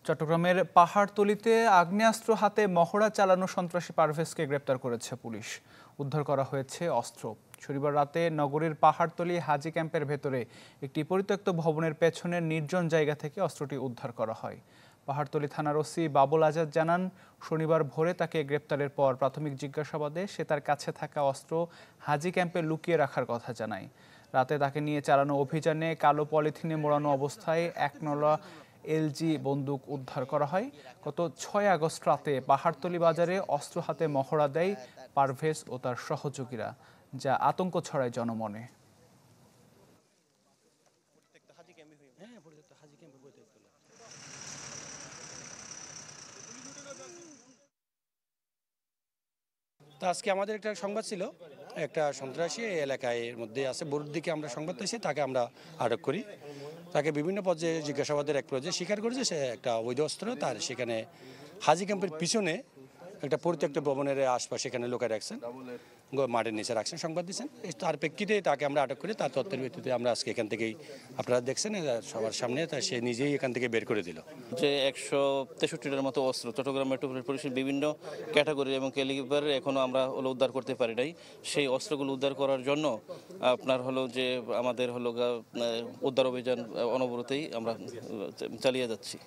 চট্টগ্রামের পাহাড়তলীতে আগ্নেয়াস্ত্র হাতে মহড়া চালানো সন্ত্রাসী পারভেজকে গ্রেপ্তার করেছে পুলিশ। উদ্ধার করা হয়েছে অস্ত্র। শনিবার রাতে নগরীর পাহাড়তলী হাজি ক্যাম্পের ভেতরে একটি পরিত্যক্ত ভবনের পেছনের নির্জন জায়গা থেকে অস্ত্রটি উদ্ধার করা হয়। পাহাড়তলী থানার ওসি বাবুল আজাদ জানান, শনিবার ভোরে তাকে গ্রেপ্তারের পর প্রাথমিক জিজ্ঞাসাবাদে সে তার কাছে থাকা অস্ত্র হাজি ক্যাম্পে লুকিয়ে রাখার কথা জানায়। রাতে তাকে নিয়ে চালানো অভিযানে কালো পলিথিনে মোড়ানো অবস্থায় একনলা এলজি বন্দুক উদ্ধার করা হয়। গত ৬ আগস্ট রাতে পাহাড়তলী বাজারে অস্ত্র হাতে মহড়া দেয় পারভেজ ও তার সহযোগীরা, যা আতঙ্ক ছড়ায় জনমনে। তো আজকে আমাদের একটা সংবাদ ছিল, একটা সন্ত্রাসী এই এলাকায় মধ্যে আছে। ভোরের দিকে আমরা সংবাদ পেয়েছি, তাকে আমরা আটক করি। তাকে বিভিন্ন পর্যায়ে জিজ্ঞাসাবাদের এক পর্যায়ে স্বীকার করেছে সে একটা অবৈধ অস্ত্র তার সেখানে হাজি ক্যাম্পের পিছনে একটা পরিত্যক্ত ভবনের আশপাশে এখানে লোকে রাখছেন, মাঠের নিচে রাখছেন, সংবাদ দিচ্ছেন। তার প্রেক্ষিতে তাকে আমরা আটক করি। তার তথ্যের ভিত্তিতে আমরা আজকে এখান থেকেই, আপনারা দেখছেন সবার সামনে, সে নিজেই এখান থেকে বের করে দিল। যে 163টার মতো অস্ত্র চট্টগ্রাম মেট্রোপলিটন পুলিশের বিভিন্ন ক্যাটাগরি এবং ক্যালিবারের এখনো আমরা উদ্ধার করতে পারি নাই। সেই অস্ত্রগুলো উদ্ধার করার জন্য আপনার যে আমাদের উদ্ধার অভিযান অনবরতই আমরা চালিয়ে যাচ্ছি।